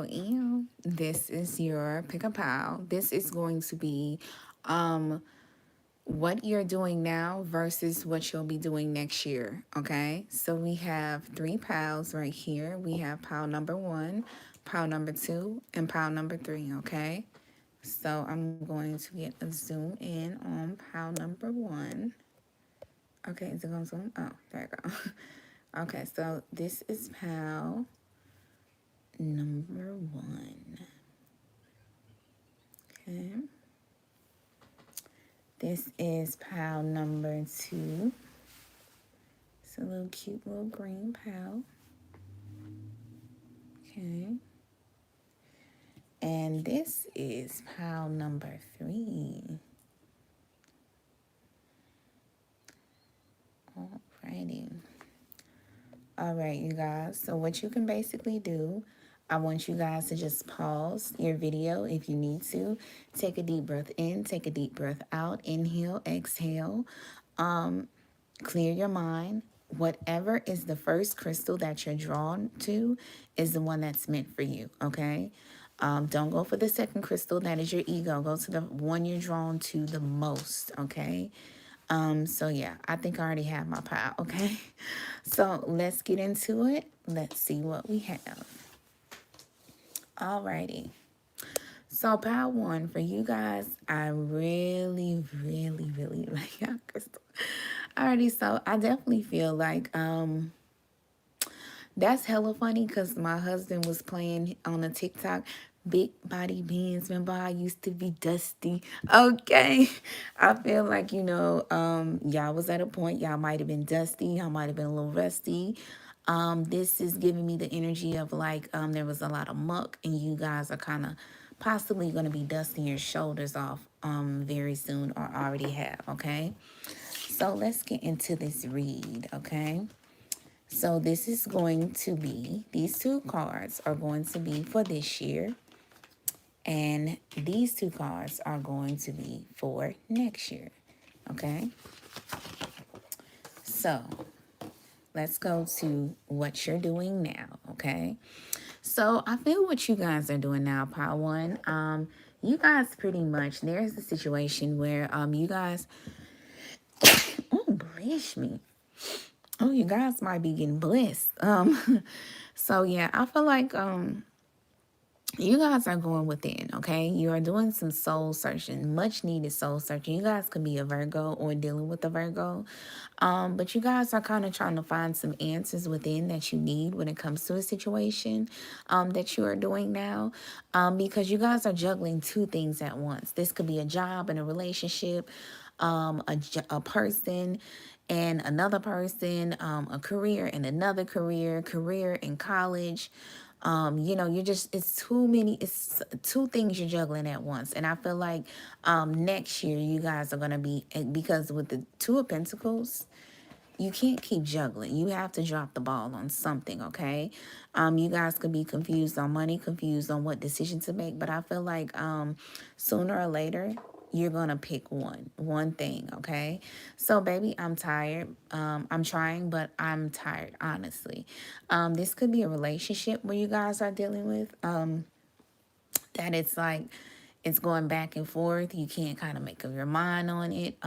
ew. This is your pick a pile. This is going to be what you're doing now versus what you'll be doing next year. Okay, so we have three piles right here. We have pile number one, pile number two, and pile number three. Okay, so I'm going to get a zoom in on pile number one. Okay, is it going to zoom? Oh, there we go. Okay, so this is pile number one. Okay. This is pile number two. It's a little cute little green pile. Okay. And this is pile number three. Alrighty. Alright, you guys. So what you can basically do, I want you guys to just pause your video if you need to. Take a deep breath in, take a deep breath out. Inhale, exhale. Clear your mind. Whatever is the first crystal that you're drawn to is the one that's meant for you, okay? Don't go for the second crystal. That is your ego. Go to the one you're drawn to the most, okay? So yeah, I think I already have my pile, okay? So let's get into it. Let's see what we have. Alrighty. So pile one, for you guys, I really, really, really like your crystal. Alrighty, so I definitely feel like that's hella funny because my husband was playing on a TikTok. Big body beans. Remember I used to be dusty. Okay. I feel like, y'all was at a point. Y'all might have been dusty. Y'all might have been a little rusty. This is giving me the energy of like there was a lot of muck and you guys are kind of possibly going to be dusting your shoulders off very soon or already have, okay? So let's get into this read, okay? So this is going to be, these two cards are going to be for this year. And these two cards are going to be for next year. Okay? So let's go to what you're doing now. Okay? So I feel what you guys are doing now, pile one. You guys pretty much, there's a situation where you guys, oh, bless me. Oh, you guys might be getting blessed. So yeah, I feel like you guys are going within, okay? You are doing some soul searching, much needed soul searching. You guys could be a Virgo or dealing with a Virgo. But you guys are kind of trying to find some answers within that you need when it comes to a situation that you are doing now. Because you guys are juggling two things at once. This could be a job and a relationship, a person and another person, a career and another career in college. You're just, it's two things you're juggling at once. And I feel like next year you guys are going to be, because with the Two of Pentacles, you can't keep juggling. You have to drop the ball on something, okay? You guys could be confused on money, confused on what decision to make, but I feel like sooner or later, you're going to pick one thing, okay? So, baby, I'm tired. I'm trying, but I'm tired, honestly. This could be a relationship where you guys are dealing with that it's like it's going back and forth. You can't kind of make up your mind on it.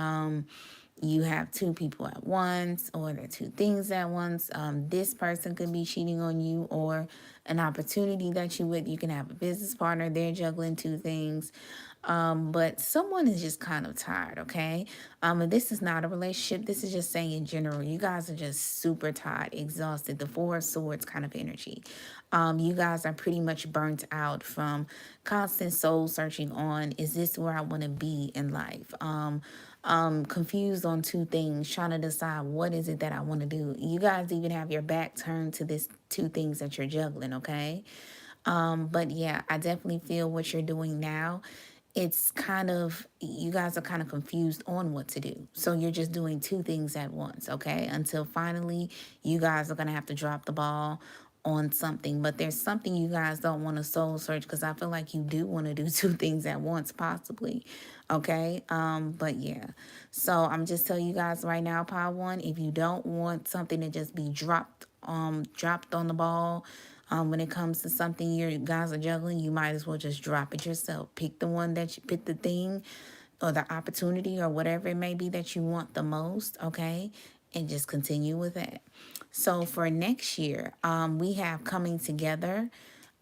You have two people at once, or there are two things at once. This person could be cheating on you, or an opportunity that you can have a business partner. They're juggling two things. But someone is just kind of tired, okay? And this is not a relationship. This is just saying in general, you guys are just super tired, exhausted. The Four of Swords kind of energy. You guys are pretty much burnt out from constant soul searching on, is this where I want to be in life? Confused on two things, trying to decide what is it that I want to do. You guys even have your back turned to this two things that you're juggling, okay? But yeah, I definitely feel what you're doing now. It's kind of, you guys are kind of confused on what to do. So you're just doing two things at once, okay? Until finally you guys are going to have to drop the ball on something. But there's something you guys don't want to soul search, because I feel like you do want to do two things at once, possibly, okay? But yeah, so I'm just telling you guys right now, pile one, if you don't want something to just be dropped on the ball, When it comes to something you guys are juggling, you might as well just drop it yourself. Pick the one that you pick, the thing or the opportunity or whatever it may be that you want the most, okay? And just continue with that. So for next year, we have coming together,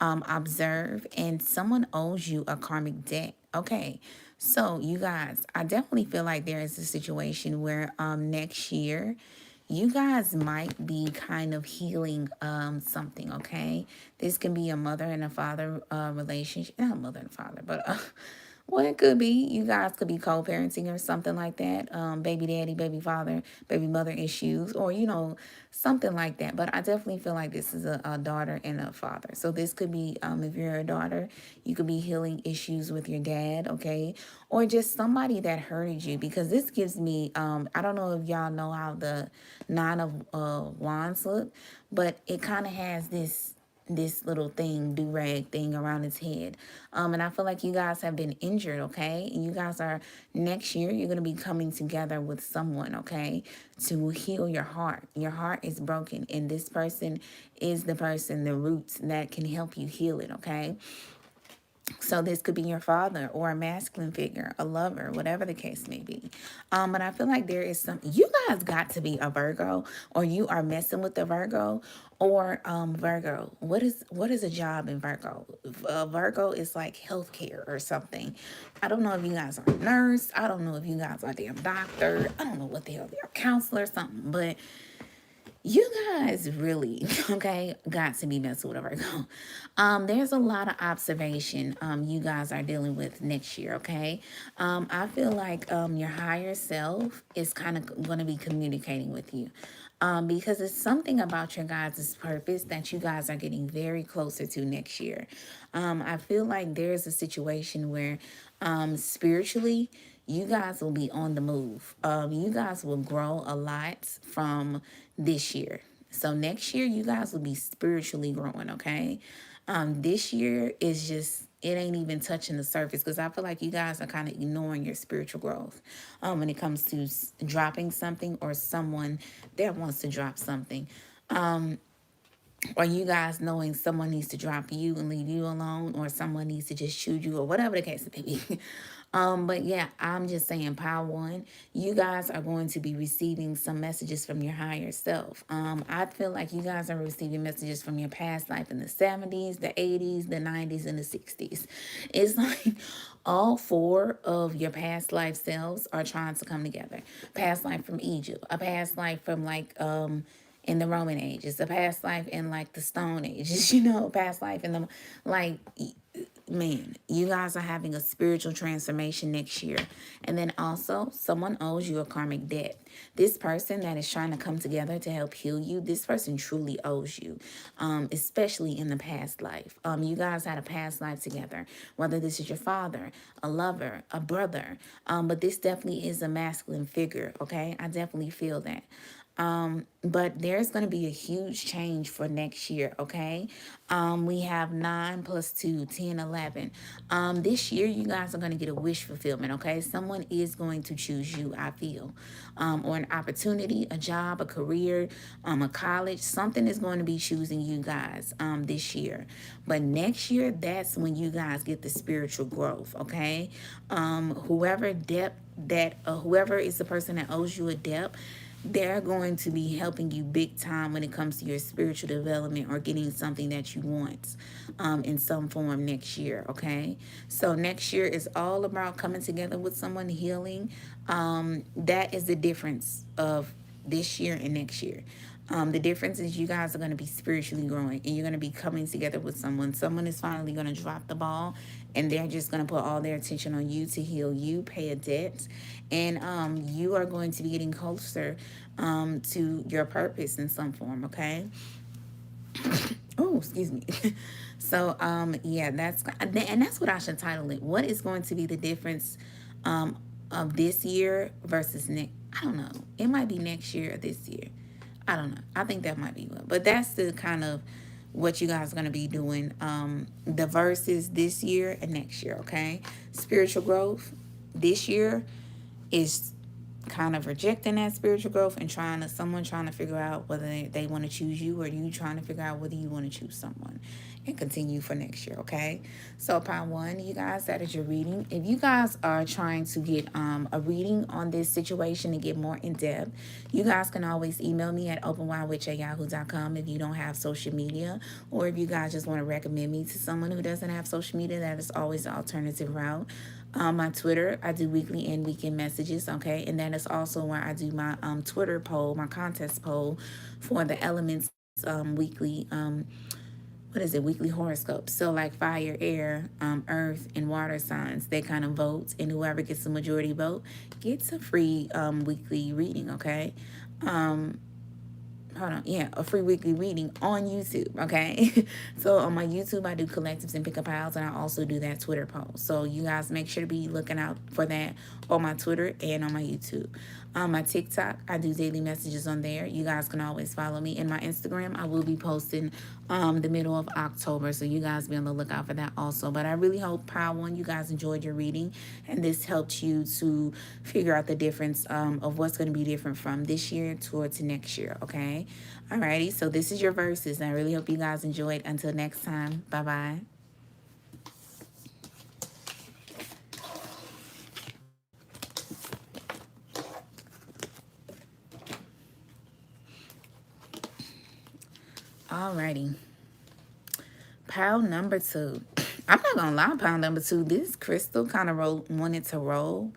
observe, and someone owes you a karmic debt. Okay, so you guys, I definitely feel like there is a situation where next year you guys might be kind of healing something, okay? This can be a mother and a father relationship, not mother and father, but well, it could be. You guys could be co-parenting or something like that. Baby daddy, baby father, baby mother issues, or, you know, something like that. But I definitely feel like this is a daughter and a father. So this could be, if you're a daughter, you could be healing issues with your dad, okay? Or just somebody that hurted you. Because this gives me, I don't know if y'all know how the Nine of Wands look, but it kind of has this little thing, do-rag thing around its head. And I feel like you guys have been injured, okay? And you guys are, next year, you're going to be coming together with someone, okay, to heal your heart. Your heart is broken, and this person is the person, the roots that can help you heal it, okay? So this could be your father or a masculine figure, a lover, whatever the case may be. But I feel like there is some, you guys got to be a Virgo, or you are messing with the Virgo, or Virgo. What is a job in Virgo? Virgo is like healthcare or something. I don't know if you guys are a nurse. I don't know if you guys are a damn doctor. I don't know what the hell they're, a counselor or something, but you guys really, okay, got to be messing with a Virgo. There's a lot of observation you guys are dealing with next year, okay? I feel like your higher self is kind of going to be communicating with you. Because it's something about your guys' purpose that you guys are getting very closer to next year. I feel like there's a situation where spiritually, you guys will be on the move. You guys will grow a lot from this year. So next year, you guys will be spiritually growing, okay? This year is just, it ain't even touching the surface, because I feel like you guys are kind of ignoring your spiritual growth when it comes to dropping something, or someone that wants to drop something. Or you guys knowing someone needs to drop you and leave you alone, or someone needs to just choose you, or whatever the case may be. But yeah, I'm just saying, Pile One, you guys are going to be receiving some messages from your higher self. I feel like you guys are receiving messages from your past life in the 70s, the 80s, the 90s, and the 60s. It's like all four of your past life selves are trying to come together. Past life from Egypt, a past life from like in the Roman age, it's a past life in like the Stone Ages, you know, past life in the, like, man, you guys are having a spiritual transformation next year. And then also, someone owes you a karmic debt. This person that is trying to come together to help heal you, this person truly owes you, especially in the past life. You guys had a past life together, whether this is your father, a lover, a brother, but this definitely is a masculine figure, okay? I definitely feel that. But there's going to be a huge change for next year, okay? We have 9 plus 2, 10, 11. This year, you guys are going to get a wish fulfillment, okay? Someone is going to choose you, I feel. Or an opportunity, a job, a career, a college. Something is going to be choosing you guys this year. But next year, that's when you guys get the spiritual growth, okay? Whoever is the person that owes you a debt, they're going to be helping you big time when it comes to your spiritual development, or getting something that you want in some form next year, okay? So next year is all about coming together with someone, healing. That is the difference of this year and next year. The difference is you guys are going to be spiritually growing, and you're going to be coming together with someone. Someone is finally going to drop the ball, and they're just going to put all their attention on you to heal you, pay a debt, and you are going to be getting closer to your purpose in some form, okay? Oh, excuse me. So, yeah, that's what I should title it. What is going to be the difference of this year versus next? I don't know. It might be next year or this year. I don't know. I think that might be one. But that's the kind of what you guys are going to be doing. The verses this year and next year, okay? Spiritual growth this year is kind of rejecting that spiritual growth and someone trying to figure out whether they want to choose you, or you trying to figure out whether you want to choose someone, and continue for next year. Okay, so pile one, you guys, that is your reading. If you guys are trying to get a reading on this situation and get more in depth, you guys can always email me at openwidewitch@yahoo.com if you don't have social media, or if you guys just want to recommend me to someone who doesn't have social media. That is always the alternative route. My Twitter, I do weekly and weekend messages, okay? And that is also where I do my Twitter poll, my contest poll for the elements weekly, weekly horoscope. So like fire, air, earth, and water signs, they kind of vote, and whoever gets the majority vote gets a free weekly reading, okay? A free weekly reading on YouTube, okay? So on my YouTube, I do collectives and pickup piles, and I also do that Twitter poll. So you guys make sure to be looking out for that on my Twitter and on my YouTube. My TikTok, I do daily messages on there. You guys can always follow me. In my Instagram, I will be posting the middle of October, so you guys be on the lookout for that also. But I really hope, Pile 1, you guys enjoyed your reading, and this helped you to figure out the difference of what's going to be different from this year towards next year, okay? Alrighty, so this is your verses. I really hope you guys enjoyed. Until next time, bye-bye. Alrighty. Pile number 2. I'm not gonna lie, pile number 2, this crystal kind of wanted to roll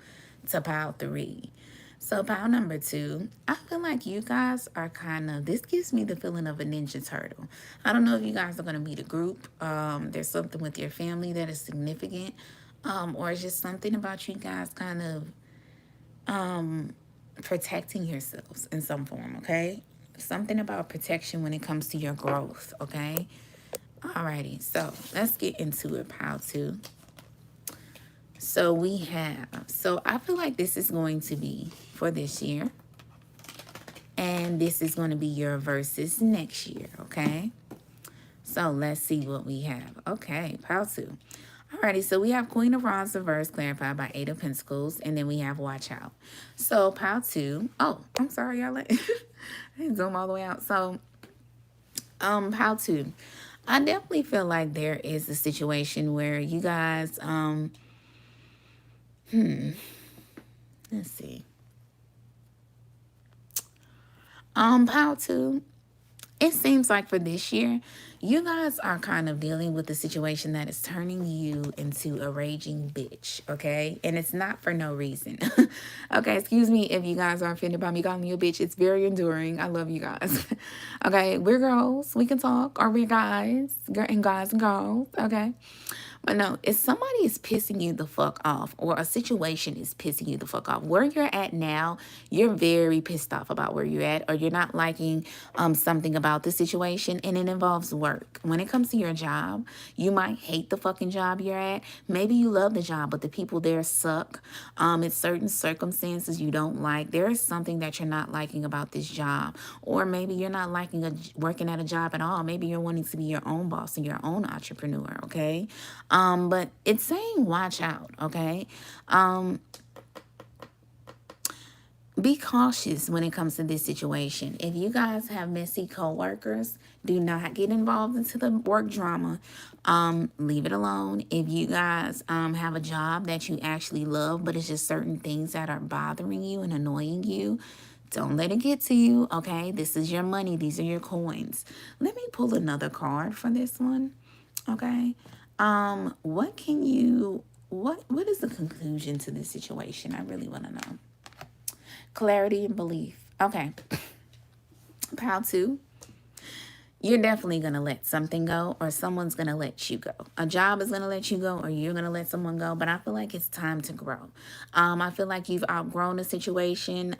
to pile 3. So pile number 2, I feel like you guys are this gives me the feeling of a Ninja Turtle. I don't know if you guys are gonna meet a group. There's something with your family that is significant. Or it's just something about you guys kind of protecting yourselves in some form, okay? Something about protection when it comes to your growth, okay? Alrighty, so let's get into it, pile 2. So I feel like this is going to be for this year. And this is going to be your verses next year, okay? So let's see what we have. Okay, pile 2. Alrighty, so we have Queen of Wands reverse clarified by 8 of Pentacles, and then we have Watch Out. So pile 2. Oh, I'm sorry, y'all. I didn't zoom all the way out. So, pile 2. I definitely feel like there is a situation where you guys, let's see. Pile 2. It seems like for this year, you guys are kind of dealing with a situation that is turning you into a raging bitch, okay? And it's not for no reason. Okay, excuse me if you guys are offended by me calling you a bitch. It's very enduring. I love you guys. Okay, we're girls. We can talk. Or we're guys. And guys and girls, okay? But no, if somebody is pissing you the fuck off, or a situation is pissing you the fuck off, where you're at now, you're very pissed off about where you're at, or you're not liking something about the situation, and it involves work. When it comes to your job, you might hate the fucking job you're at. Maybe you love the job, but the people there suck. It's certain circumstances you don't like. There is something that you're not liking about this job, or maybe you're not liking working at a job at all. Maybe you're wanting to be your own boss and your own entrepreneur, okay? But it's saying watch out, okay? Be cautious when it comes to this situation. If you guys have messy coworkers, do not get involved into the work drama. Leave it alone. If you guys have a job that you actually love, but it's just certain things that are bothering you and annoying you, don't let it get to you, okay? This is your money. These are your coins. Let me pull another card for this one, okay? What is the conclusion to this situation? I really want to know. Clarity and belief. Okay. Pile 2. You're definitely going to let something go, or someone's going to let you go. A job is going to let you go, or you're going to let someone go, but I feel like it's time to grow. I feel like you've outgrown a situation.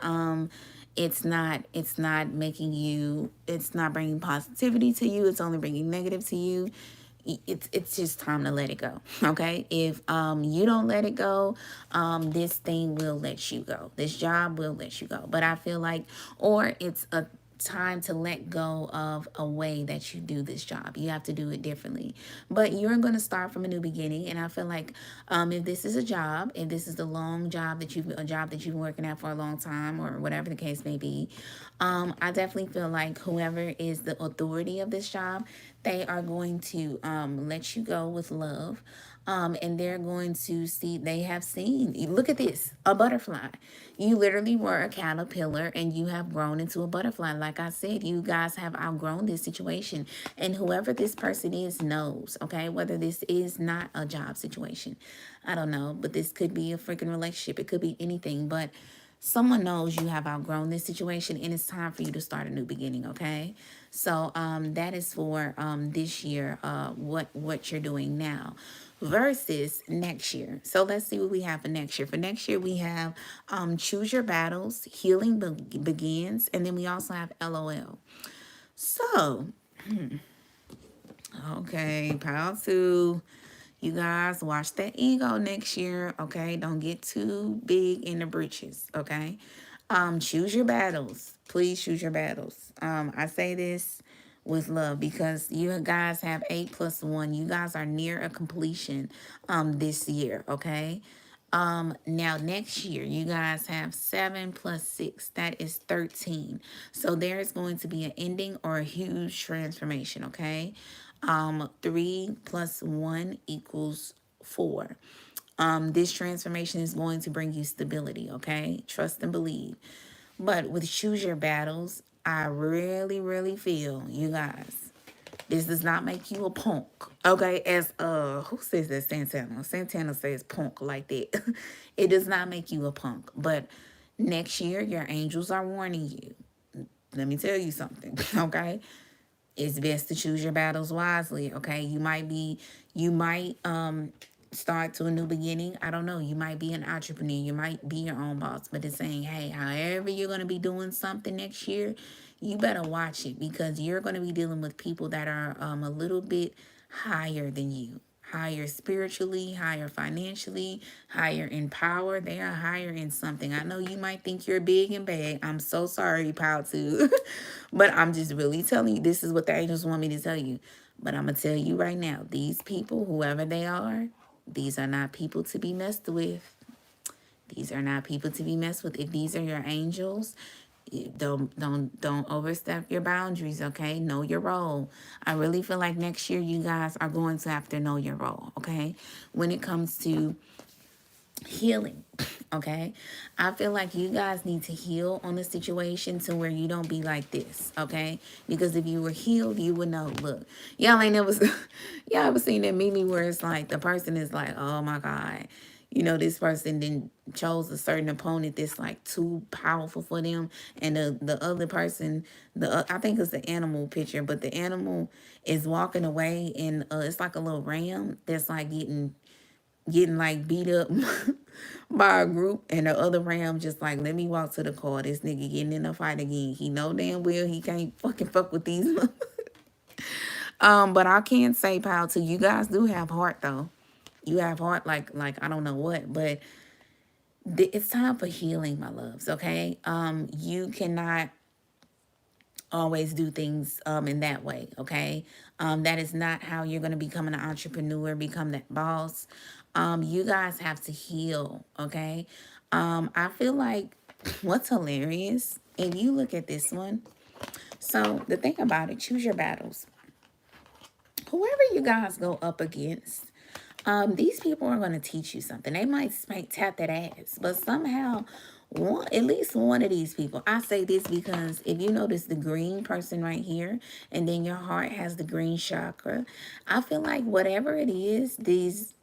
It's not bringing positivity to you. It's only bringing negative to you. It's just time to let it go, okay? If you don't let it go, this thing will let you go. This job will let you go. But I feel like, or it's a time to let go of a way that you do this job. You have to do it differently. But you're going to start from a new beginning. And I feel like if this is a job, if this is the long job that a job that you've been working at for a long time or whatever the case may be, I definitely feel like whoever is the authority of this job, they are going to let you go with love. And they're going to see, they have seen, look at this, a butterfly. You literally were a caterpillar and you have grown into a butterfly. Like I said, you guys have outgrown this situation. And whoever this person is knows, okay, whether this is not a job situation. I don't know, but this could be a freaking relationship. It could be anything, but someone knows you have outgrown this situation and it's time for you to start a new beginning, okay? So that is for this year, what you're doing now versus next year. So let's see what we have for next year. For next year, we have choose your battles, healing begins, and then we also have LOL. So, okay, pile 2. You guys watch that ego next year, okay? Don't get too big in the britches, okay? Choose your battles. Please choose your battles. I say this with love because you guys have 8 plus 1. You guys are near a completion this year, okay? Now next year you guys have 7 plus 6. That is 13. So there is going to be an ending or a huge transformation, okay? 3 plus 1 equals 4. This transformation is going to bring you stability, okay? Trust and believe. But with choose your battles, I really, really feel, you guys, this does not make you a punk, okay? As who says that? Santana. Santana says punk like that. It does not make you a punk. But next year, your angels are warning you. Let me tell you something, okay? It's best to choose your battles wisely, okay? You might start to a new beginning. I don't know. You might be an entrepreneur. You might be your own boss. But it's saying, hey, however you're going to be doing something next year, you better watch it because you're going to be dealing with people that are a little bit higher than you. Higher spiritually, higher financially, higher in power. They are higher in something. I know you might think you're big and bad. I'm so sorry, Pile 2. But I'm just really telling you, this is what the angels want me to tell you. But I'm going to tell you right now, these people, whoever they are, these are not people to be messed with. These are not people to be messed with. If these are your angels, don't overstep your boundaries, okay? Know your role. I really feel like next year you guys are going to have to know your role, okay? When it comes to healing, okay? I feel like you guys need to heal on the situation to where you don't be like this, okay? Because if you were healed, you would know. Look, y'all ain't never, y'all ever seen that meme where it's like the person is like, oh my God, you know, this person then chose a certain opponent that's like too powerful for them, and the other person, I think it's the animal picture, but the animal is walking away, and it's like a little ram that's like getting like beat up by a group, and the other ram just like, let me walk to the car. This nigga getting in a fight again. He know damn well he can't fucking fuck with these. But I can say, pal, too, you guys do have heart though. You have heart like I don't know what, but it's time for healing, my loves, okay? You cannot always do things in that way, okay? That is not how you're going to become an entrepreneur, become that boss. You guys have to heal, okay? I feel like what's hilarious, if you look at this one, so the thing about it, choose your battles. Whoever you guys go up against, these people are going to teach you something. They might tap that ass, but somehow, at least one of these people, I say this because if you notice the green person right here, and then your heart has the green chakra, I feel like whatever it is, these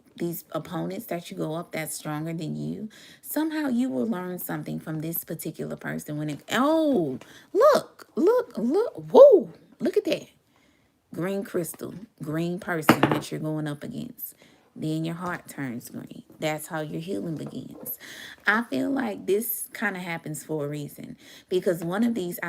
opponents that you go up that's stronger than you, somehow you will learn something from this particular person when it, oh, look, whoa, look at that. Green crystal, green person that you're going up against. Then your heart turns green. That's how your healing begins. I feel like this kind of happens for a reason. Because out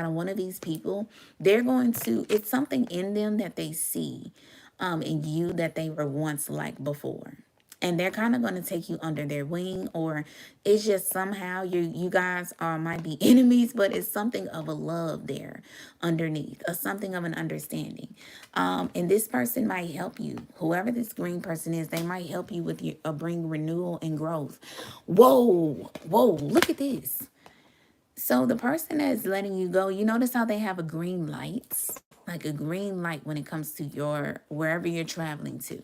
of one of these people, they're going to, it's something in them that they see in you that they were once like before. and they're kind of going to take you under their wing, or it's just somehow you guys are might be enemies, but it's something of a love there underneath, or something of an understanding. And this person might help you, whoever this green person is. They might help you with your bring renewal and growth. Whoa, look at this. So the person that's letting you go, you notice how they have a green light, like a green light when it comes to your wherever you're traveling to.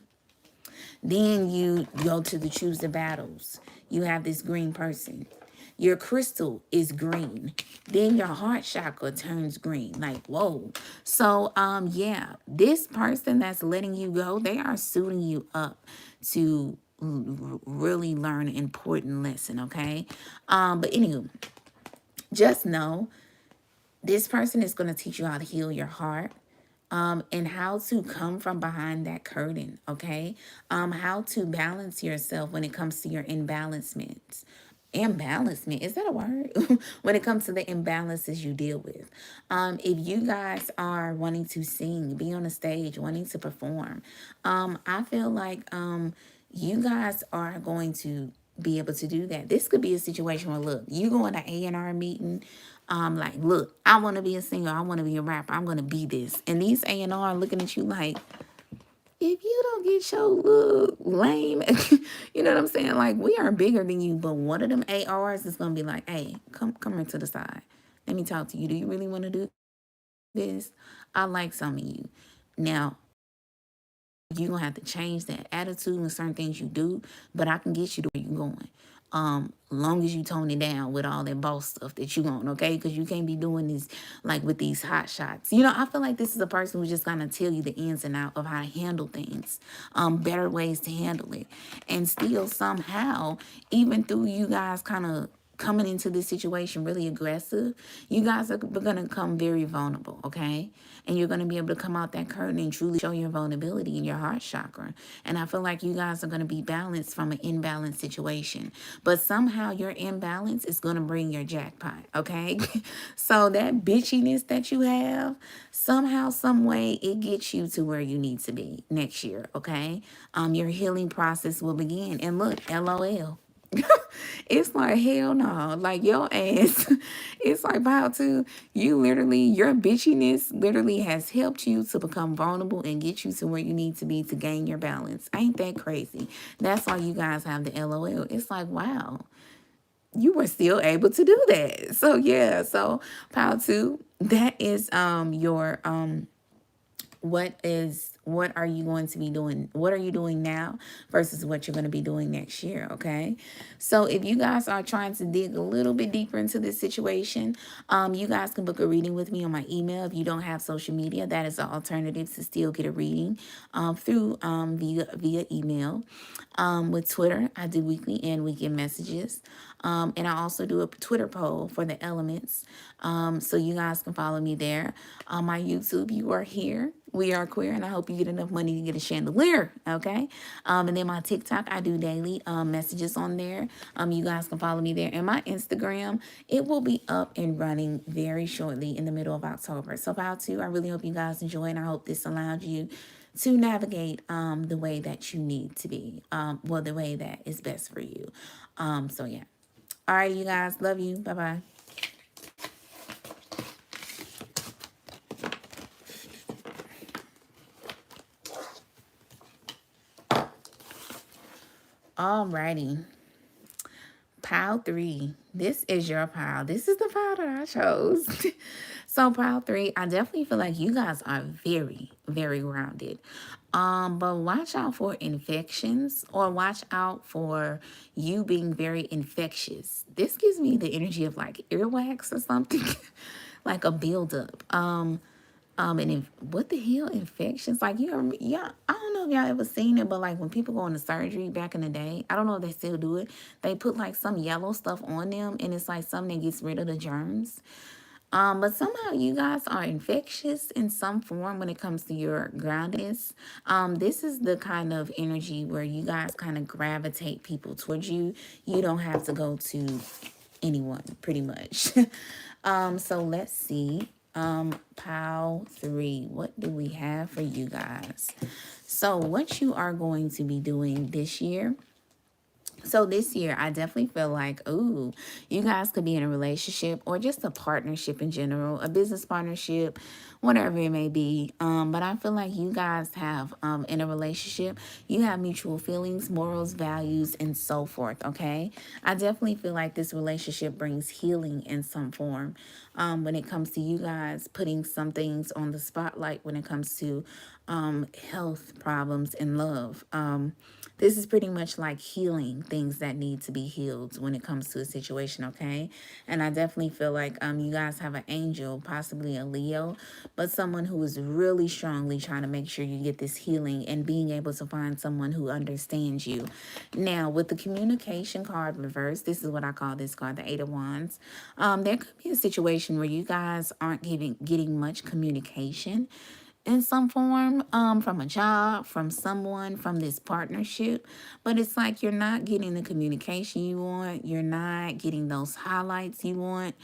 Then you go to the choose the battles. You have this green person. Your crystal is green. Then your heart chakra turns green. Like, whoa. So, yeah, this person that's letting you go, they are suiting you up to really learn an important lesson, okay? But anywho, just know this person is going to teach you how to heal your heart. And how to come from behind that curtain, okay? How to balance yourself when it comes to your imbalancements. Imbalancement, is that a word? When it comes to the imbalances you deal with. If you guys are wanting to sing, be on a stage, wanting to perform, I feel like you guys are going to be able to do that. This could be a situation where, look, you go in an A&R meeting, like, look, I want to be a singer, I want to be a rapper, I'm going to be this. And these A&R are looking at you like, if you don't get your look lame, you know what I'm saying? Like, we are bigger than you, but one of them ARs is going to be like, hey, come here to the side. Let me talk to you. Do you really want to do this? I like some of you. Now, you're going to have to change that attitude and certain things you do, but I can get you to where you're going. Long as you tone it down with all that boss stuff that you want, okay? Because you can't be doing this like with these hot shots. You know, I feel like this is a person who's just gonna tell you the ins and out of how to handle things, better ways to handle it, and still somehow, even through you guys kind of coming into this situation really aggressive, you guys are going to come very vulnerable, okay? And you're going to be able to come out that curtain and truly show your vulnerability in your heart chakra. And I feel like you guys are going to be balanced from an imbalanced situation. But somehow your imbalance is going to bring your jackpot, okay? So that bitchiness that you have, somehow, some way, it gets you to where you need to be next year, okay? Your healing process will begin. And look, LOL. It's like, hell no. Like, your ass, it's like, how to, you literally, your bitchiness literally has helped you to become vulnerable and get you to where you need to be to gain your balance. Ain't that crazy? That's why you guys have the LOL. It's like, wow, you were still able to do that. So, yeah. So, Pile 2, that is your what are you going to be doing? What are you doing now versus what you're going to be doing next year, okay? So if you guys are trying to dig a little bit deeper into this situation, you guys can book a reading with me on my email. If you don't have social media, that is an alternative to still get a reading through via email. With Twitter, I do weekly and weekend messages. And I also do a Twitter poll for the elements. So you guys can follow me there. On my YouTube, you are here. We are queer, and I hope you get enough money to get a chandelier, okay? And then my TikTok, I do daily messages on there. You guys can follow me there. And my Instagram, it will be up and running very shortly in the middle of October. So Pile 2, I really hope you guys enjoy, and I hope this allowed you to navigate the way that you need to be, well, the way that is best for you. So yeah. All right, you guys, love you. Bye-bye. Alrighty. Pile 3. This is your pile. This is the pile that I chose. So Pile 3, I definitely feel like you guys are very, very grounded. But watch out for infections, or watch out for you being very infectious. This gives me the energy of like earwax or something, like a buildup. And if what the hell infections? Like, yeah, I don't know if y'all ever seen it, but like when people go into surgery back in the day, I don't know if they still do it. They put like some yellow stuff on them, and it's like something that gets rid of the germs. But somehow you guys are infectious in some form when it comes to your groundedness. This is the kind of energy where you guys kind of gravitate people towards you. You don't have to go to anyone, pretty much. So let's see. Pile 3, what do we have for you guys? So what you are going to be doing this year. So this year, I definitely feel like, ooh, you guys could be in a relationship or just a partnership in general, a business partnership, whatever it may be. But I feel like you guys have, in a relationship, you have mutual feelings, morals, values, and so forth, okay? I definitely feel like this relationship brings healing in some form. When it comes to you guys putting some things on the spotlight when it comes to health problems and love. This is pretty much like healing things that need to be healed when it comes to a situation, okay? And I definitely feel like you guys have an angel, possibly a Leo, but someone who is really strongly trying to make sure you get this healing and being able to find someone who understands you. Now, with the communication card reversed, this is what I call this card, the Eight of Wands. There could be a situation where you guys aren't getting much communication in some form, from a job, from someone, from this partnership. But it's like you're not getting the communication you want. You're not getting those highlights you want.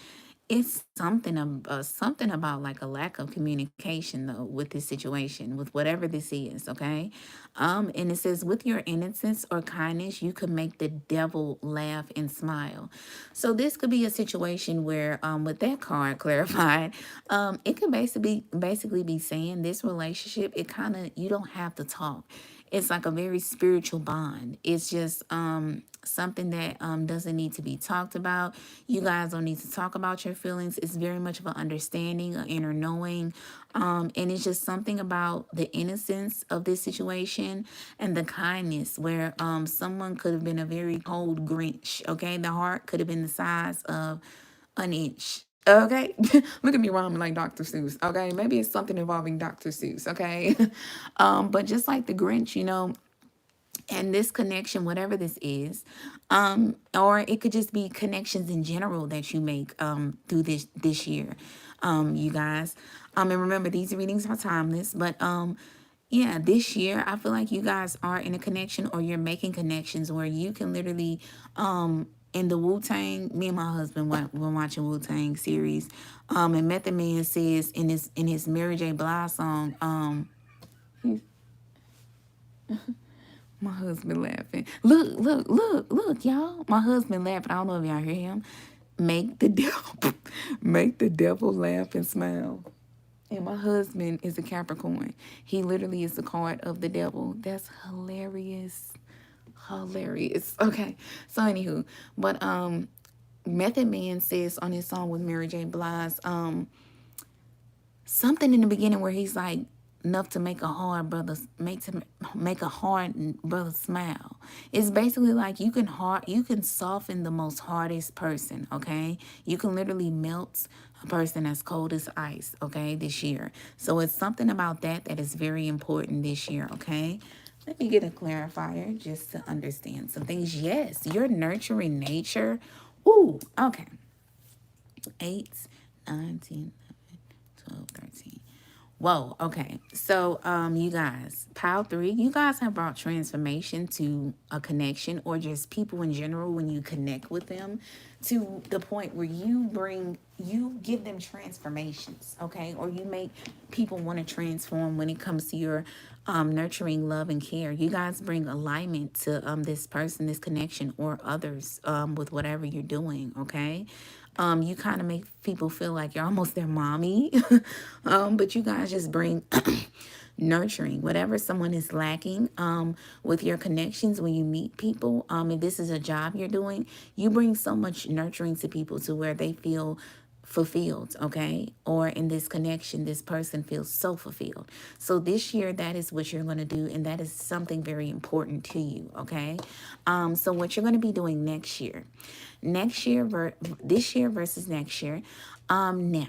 It's something about like a lack of communication though with this situation, with whatever this is, okay? And it says with your innocence or kindness, you could make the devil laugh and smile. So this could be a situation where, with that card clarified, it could basically be saying this relationship, it kind of, you don't have to talk. It's like a very spiritual bond. It's just something that doesn't need to be talked about. You guys don't need to talk about your feelings. It's very much of an understanding, an inner knowing. And it's just something about the innocence of this situation and the kindness where someone could have been a very cold Grinch, okay? The heart could have been the size of an inch. Okay, look at me rhyming like Dr. Seuss. Okay, maybe it's something involving Dr. Seuss. Okay, but just like the Grinch, you know, and this connection, whatever this is, or it could just be connections in general that you make through this year, you guys. And remember, these readings are timeless, but yeah, this year I feel like you guys are in a connection or you're making connections where you can literally in the Wu-Tang, me and my husband were watching Wu-Tang series. And Method Man says in his Mary J. Blige song, my husband laughing. Look, y'all. My husband laughing. I don't know if y'all hear him. Make the devil make the devil laugh and smile. And my husband is a Capricorn. He literally is the card of the devil. That's hilarious. Hilarious. Okay. So anywho, but Method Man says on his song with Mary J. Blige, something in the beginning where he's like, enough to make a hard brother make a hard brother smile. It's basically like you can soften the most hardest person, okay? You can literally melt a person as cold as ice, okay, this year. So it's something about that is very important this year, okay? Let me get a clarifier just to understand some things. Yes, your nurturing nature. Ooh, okay. 8, 9, 10, 11, 12, 13. Whoa, okay. So, you guys, Pile 3, you guys have brought transformation to a connection or just people in general when you connect with them to the point where you give them transformations, okay? Or you make people want to transform when it comes to your nurturing love and care. You guys bring alignment to this person, this connection, or others with whatever you're doing, okay? You kind of make people feel like you're almost their mommy. But you guys just bring nurturing, whatever someone is lacking with your connections when you meet people. If this is a job you're doing, you bring so much nurturing to people to where they feel fulfilled, okay? Or in this connection, this person feels so fulfilled. So this year, that is what you're going to do, and that is something very important to you, okay? So what you're going to be doing next year, this year versus next year. Now,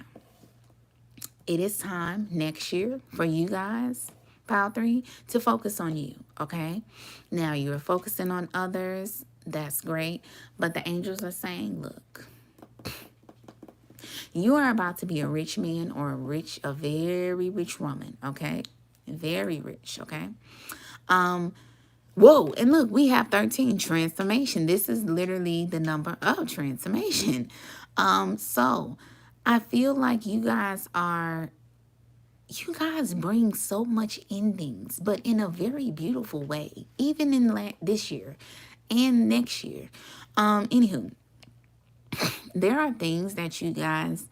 it is time next year for you guys, Pile 3, to focus on you, okay? Now, you're focusing on others. That's great. But the angels are saying, look, you are about to be a rich man or a very rich woman, okay? Very rich, okay? Whoa, and look, we have 13, transformation. This is literally the number of transformation. So I feel like you guys bring so much endings, but in a very beautiful way, even in this year and next year. Anywho, there are things that you guys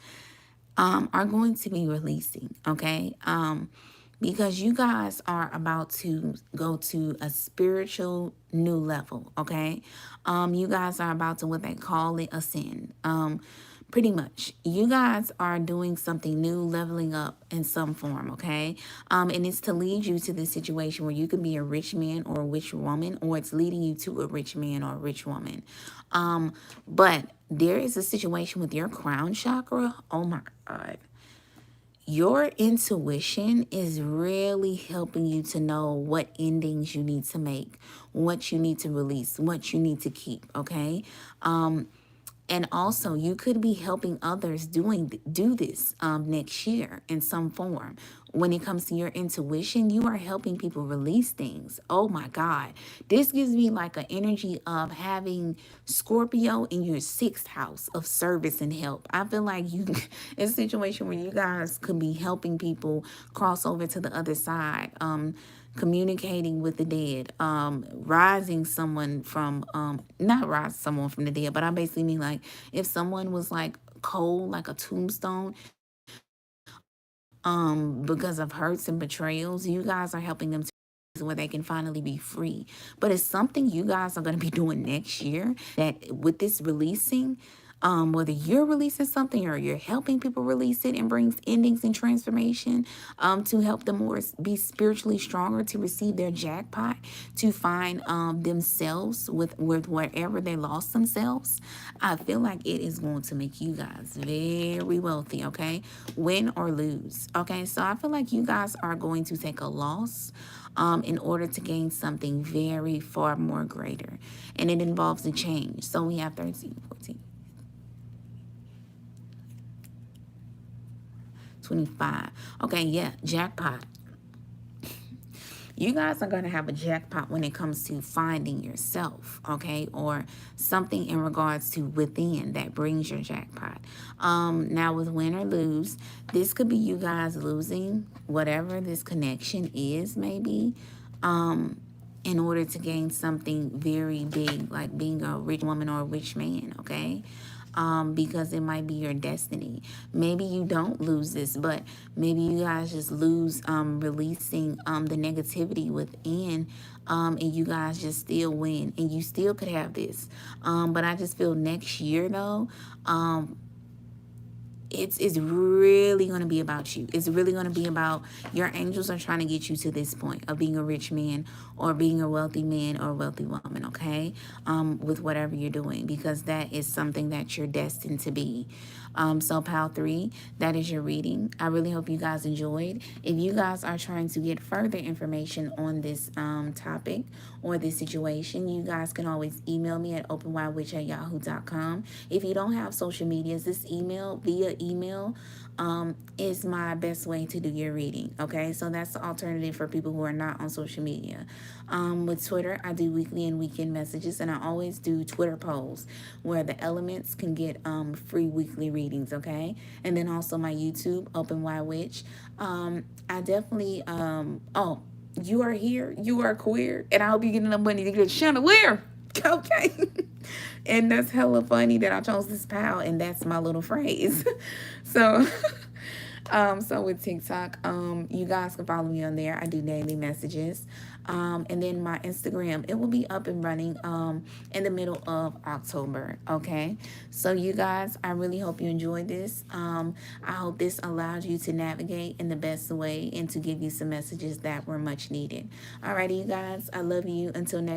are going to be releasing, okay? Because you guys are about to go to a spiritual new level, okay? You guys are about to what they call it ascend. Pretty much, you guys are doing something new, leveling up in some form, okay? And it's to lead you to this situation where you can be a rich man or a rich woman, or it's leading you to a rich man or a rich woman. But there is a situation with your crown chakra. Oh my God. Your intuition is really helping you to know what endings you need to make, what you need to release, what you need to keep, okay? And also, you could be helping others do this next year in some form. When it comes to your intuition, you are helping people release things. Oh my God. This gives me like an energy of having Scorpio in your sixth house of service and help. I feel like you, it's a situation where you guys could be helping people cross over to the other side. Communicating with the dead, rising someone from, not rise someone from the dead, but I basically mean like if someone was like cold, like a tombstone, because of hurts and betrayals, you guys are helping them to where they can finally be free. But it's something you guys are going to be doing next year that with this releasing, whether you're releasing something or you're helping people release it and brings endings and transformation, to help them more be spiritually stronger, to receive their jackpot, to find themselves with wherever they lost themselves. I feel like it is going to make you guys very wealthy, okay? Win or lose, okay? So I feel like you guys are going to take a loss in order to gain something very far more greater. And it involves a change. So we have 13, 14. 25. Okay, yeah, jackpot. You guys are going to have a jackpot when it comes to finding yourself, okay, or something in regards to within that brings your jackpot. Now with win or lose, this could be you guys losing whatever this connection is, maybe, in order to gain something very big, like being a rich woman or a rich man, okay? Because it might be your destiny. Maybe you don't lose this, but maybe you guys just lose releasing the negativity within, and you guys just still win, and you still could have this. But I just feel next year, though, it's really going to be about you. It's really going to be about your angels are trying to get you to this point of being a rich man or being a wealthy man or a wealthy woman, okay? With whatever you're doing, because that is something that you're destined to be. So Pile 3, that is your reading. I really hope you guys enjoyed. If you guys are trying to get further information on this topic or this situation, you guys can always email me at openwidewitch@yahoo.com. If you don't have social medias, this email, via email, is my best way to do your reading, okay? So that's the alternative for people who are not on social media. With Twitter, I do weekly and weekend messages, and I always do Twitter polls where the elements can get free weekly readings, okay? And then also my YouTube, Openwidewitch. I definitely, oh, you are here, you are queer, and I'll be getting the money to get chandelier, okay? And that's hella funny that I chose this pal, and that's my little phrase. So, so with TikTok, you guys can follow me on there. I do daily messages. And then my Instagram, it will be up and running in the middle of October, okay? So you guys, I really hope you enjoyed this. I hope this allowed you to navigate in the best way and to give you some messages that were much needed. Alrighty, you guys, I love you. Until next